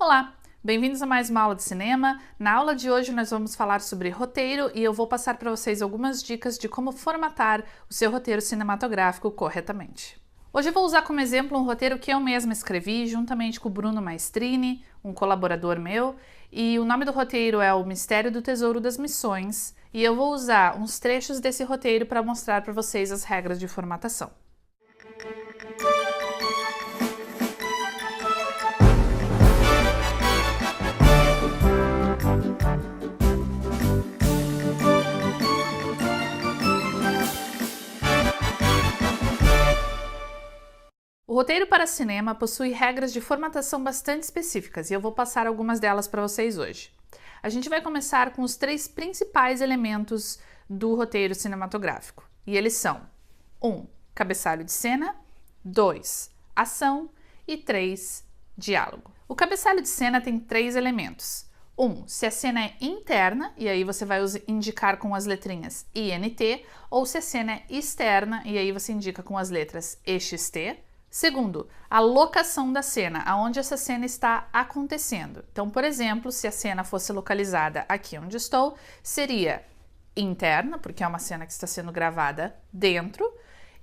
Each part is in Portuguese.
Olá, bem-vindos a mais uma aula de cinema. Na aula de hoje nós vamos falar sobre roteiro e eu vou passar para vocês algumas dicas de como formatar o seu roteiro cinematográfico corretamente. Hoje eu vou usar como exemplo um roteiro que eu mesma escrevi juntamente com o Bruno Maestrini, um colaborador meu, e o nome do roteiro é O Mistério do Tesouro das Missões, e eu vou usar uns trechos desse roteiro para mostrar para vocês as regras de formatação. O roteiro para cinema possui regras de formatação bastante específicas e eu vou passar algumas delas para vocês hoje. A gente vai começar com os três principais elementos do roteiro cinematográfico, e eles são 1. Cabeçalho de cena, 2. Ação e 3. Diálogo. O cabeçalho de cena tem 3 elementos. 1. Se a cena é interna, e aí você vai indicar com as letrinhas INT, ou se a cena é externa, e aí você indica com as letras EXT. Segundo, a locação da cena, aonde essa cena está acontecendo. Então, por exemplo, se a cena fosse localizada aqui onde estou, seria interna, porque é uma cena que está sendo gravada dentro,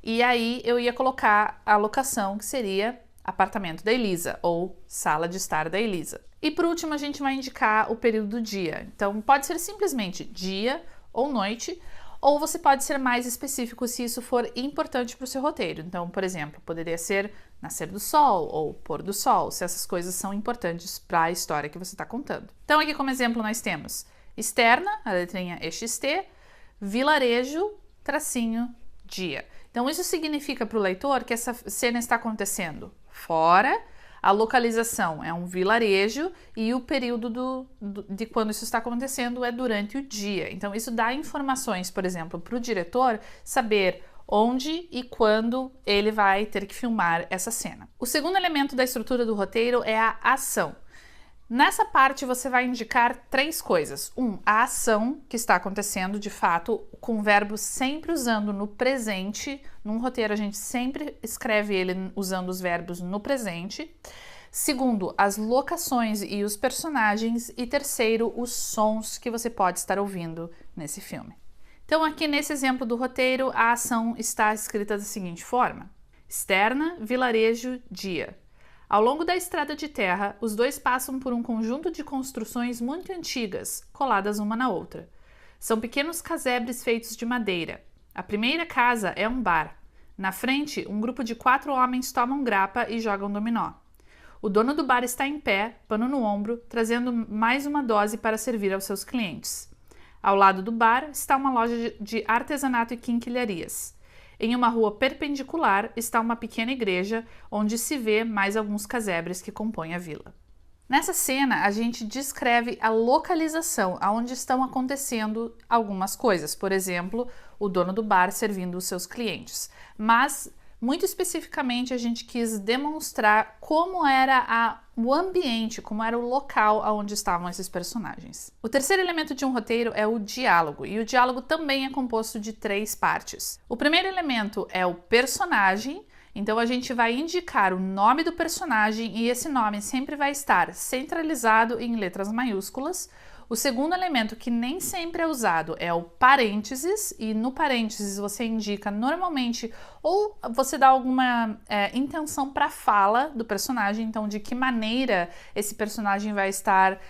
e aí eu ia colocar a locação que seria apartamento da Elisa, ou sala de estar da Elisa. E por último, a gente vai indicar o período do dia. Então, pode ser simplesmente dia ou noite, ou você pode ser mais específico se isso for importante para o seu roteiro. Então, por exemplo, poderia ser nascer do sol ou pôr do sol, se essas coisas são importantes para a história que você está contando. Então, aqui como exemplo nós temos externa, a letrinha EXT, vilarejo, tracinho, dia. Então, isso significa para o leitor que essa cena está acontecendo fora, a localização é um vilarejo e o período de quando isso está acontecendo é durante o dia. Então, isso dá informações, por exemplo, para o diretor saber onde e quando ele vai ter que filmar essa cena. O segundo elemento da estrutura do roteiro é a ação. Nessa parte você vai indicar 3 coisas. 1. A ação que está acontecendo de fato, com o verbo sempre usando no presente. Num roteiro a gente sempre escreve ele usando os verbos no presente. Segundo, as locações e os personagens. E terceiro, os sons que você pode estar ouvindo nesse filme. Então aqui nesse exemplo do roteiro, a ação está escrita da seguinte forma: externa, vilarejo, dia. Ao longo da estrada de terra, os dois passam por um conjunto de construções muito antigas, coladas uma na outra. São pequenos casebres feitos de madeira. A primeira casa é um bar. Na frente, um grupo de 4 homens tomam grapa e jogam dominó. O dono do bar está em pé, pano no ombro, trazendo mais uma dose para servir aos seus clientes. Ao lado do bar está uma loja de artesanato e quinquilharias. Em uma rua perpendicular está uma pequena igreja, onde se vê mais alguns casebres que compõem a vila. Nessa cena, a gente descreve a localização, aonde estão acontecendo algumas coisas. Por exemplo, o dono do bar servindo os seus clientes. Mas, muito especificamente, a gente quis demonstrar como era o ambiente, como era o local onde estavam esses personagens. O terceiro elemento de um roteiro é o diálogo, e o diálogo também é composto de 3 partes. O primeiro elemento é o personagem, então a gente vai indicar o nome do personagem e esse nome sempre vai estar centralizado em letras maiúsculas. O segundo elemento, que nem sempre é usado, é o parênteses, e no parênteses você indica normalmente, ou você dá alguma intenção para a fala do personagem, então de que maneira esse personagem vai estar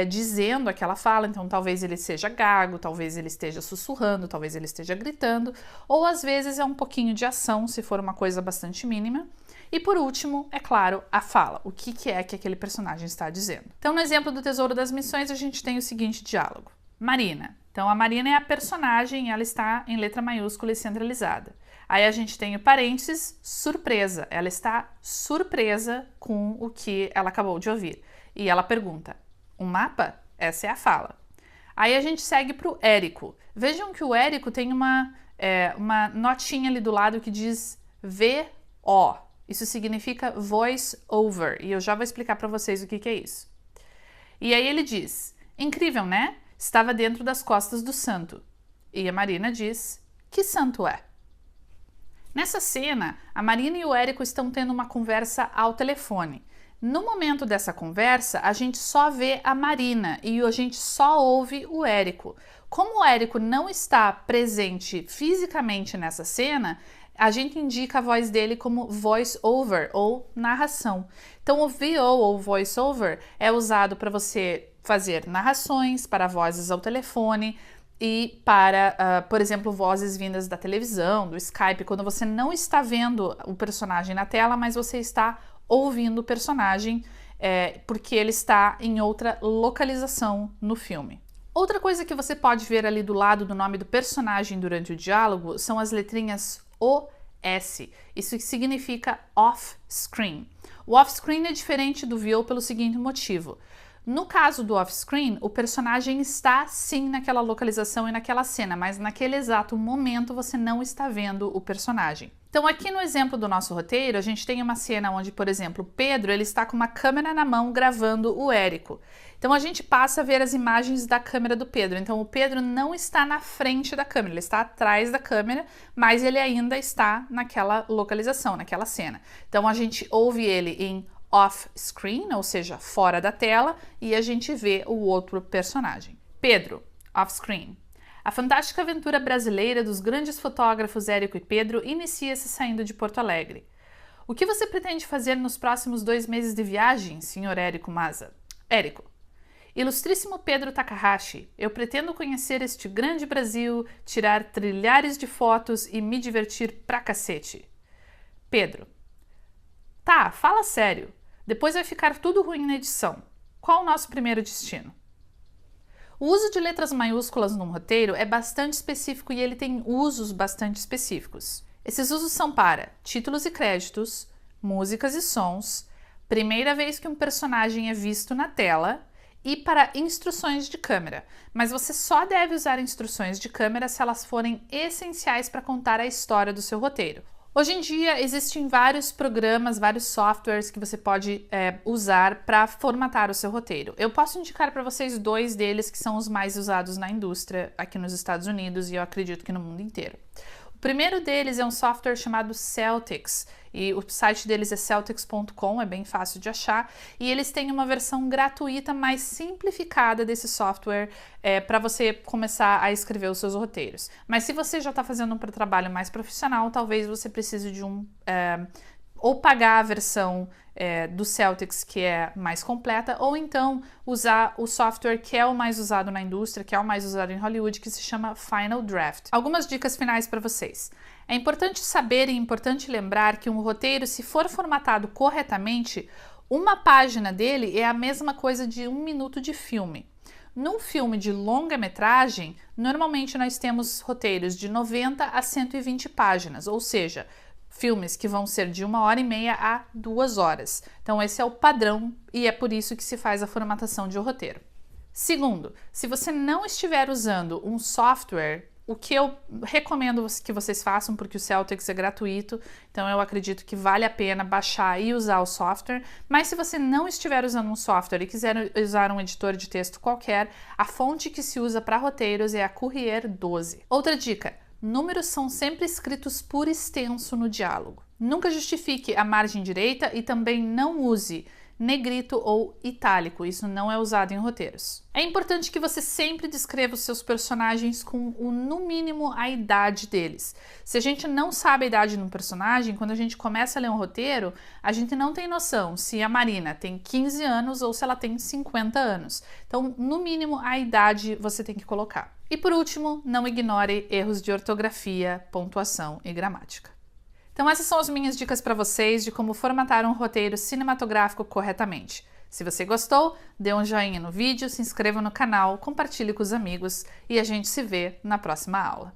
dizendo aquela fala, então talvez ele seja gago, talvez ele esteja sussurrando, talvez ele esteja gritando, ou às vezes é um pouquinho de ação, se for uma coisa bastante mínima. E por último, é claro, a fala, o que é que aquele personagem está dizendo. Então, no exemplo do Tesouro das Missões, a gente tem o seguinte diálogo. Marina. Então, a Marina é a personagem, ela está em letra maiúscula e centralizada. Aí a gente tem o parênteses, surpresa. Ela está surpresa com o que ela acabou de ouvir. E ela pergunta, um mapa? Essa é a fala. Aí a gente segue para o Érico. Vejam que o Érico tem uma notinha ali do lado que diz VO. Isso significa voice over, e eu já vou explicar para vocês o que é isso. E aí ele diz, incrível, né? Estava dentro das costas do santo. E a Marina diz, que santo é? Nessa cena, a Marina e o Érico estão tendo uma conversa ao telefone. No momento dessa conversa, a gente só vê a Marina e a gente só ouve o Érico. Como o Érico não está presente fisicamente nessa cena, a gente indica a voz dele como voice over ou narração. Então o VO ou voice over é usado para você fazer narrações para vozes ao telefone e para, por exemplo, vozes vindas da televisão, do Skype, quando você não está vendo o personagem na tela, mas você está ouvindo o personagem porque ele está em outra localização no filme. Outra coisa que você pode ver ali do lado do nome do personagem durante o diálogo são as letrinhas OS. Isso significa off-screen. O off-screen é diferente do VO pelo seguinte motivo. No caso do off-screen, o personagem está sim naquela localização e naquela cena, mas naquele exato momento você não está vendo o personagem. Então aqui no exemplo do nosso roteiro, a gente tem uma cena onde, por exemplo, Pedro ele está com uma câmera na mão gravando o Érico. Então a gente passa a ver as imagens da câmera do Pedro. Então o Pedro não está na frente da câmera, ele está atrás da câmera, mas ele ainda está naquela localização, naquela cena. Então a gente ouve ele em off-screen, ou seja, fora da tela, e a gente vê o outro personagem. Pedro, off-screen. A fantástica aventura brasileira dos grandes fotógrafos Érico e Pedro inicia-se saindo de Porto Alegre. O que você pretende fazer nos próximos 2 meses de viagem, Sr. Érico Maza? Érico. Ilustríssimo Pedro Takahashi, eu pretendo conhecer este grande Brasil, tirar trilhares de fotos e me divertir pra cacete. Pedro. Tá, fala sério. Depois vai ficar tudo ruim na edição. Qual o nosso primeiro destino? O uso de letras maiúsculas num roteiro é bastante específico e ele tem usos bastante específicos. Esses usos são para títulos e créditos, músicas e sons, primeira vez que um personagem é visto na tela e para instruções de câmera. Mas você só deve usar instruções de câmera se elas forem essenciais para contar a história do seu roteiro. Hoje em dia existem vários programas, vários softwares que você pode usar para formatar o seu roteiro. Eu posso indicar para vocês 2 deles que são os mais usados na indústria aqui nos Estados Unidos e eu acredito que no mundo inteiro. O primeiro deles é um software chamado Celtx e o site deles é celtx.com, é bem fácil de achar e eles têm uma versão gratuita mais simplificada desse software para você começar a escrever os seus roteiros. Mas se você já está fazendo um trabalho mais profissional, talvez você precise de ou pagar a versão do Celtx, que é mais completa, ou então usar o software que é o mais usado na indústria, que é o mais usado em Hollywood, que se chama Final Draft. Algumas dicas finais para vocês. É importante saber e importante lembrar que um roteiro, se for formatado corretamente, uma página dele é a mesma coisa de 1 minuto de filme. Num filme de longa-metragem, normalmente nós temos roteiros de 90 a 120 páginas, ou seja, filmes que vão ser de 1h30 a 2 horas. Então esse é o padrão e é por isso que se faz a formatação de um roteiro. Segundo, se você não estiver usando um software, o que eu recomendo que vocês façam, porque o Celtx é gratuito, então eu acredito que vale a pena baixar e usar o software, mas se você não estiver usando um software e quiser usar um editor de texto qualquer, a fonte que se usa para roteiros é a Courier 12. Outra dica, números são sempre escritos por extenso no diálogo. Nunca justifique a margem direita e também não use negrito ou itálico, isso não é usado em roteiros. É importante que você sempre descreva os seus personagens com no mínimo a idade deles. Se a gente não sabe a idade de um personagem, quando a gente começa a ler um roteiro, a gente não tem noção se a Marina tem 15 anos ou se ela tem 50 anos. Então, no mínimo, a idade você tem que colocar. E por último, não ignore erros de ortografia, pontuação e gramática. Então essas são as minhas dicas para vocês de como formatar um roteiro cinematográfico corretamente. Se você gostou, dê um joinha no vídeo, se inscreva no canal, compartilhe com os amigos e a gente se vê na próxima aula.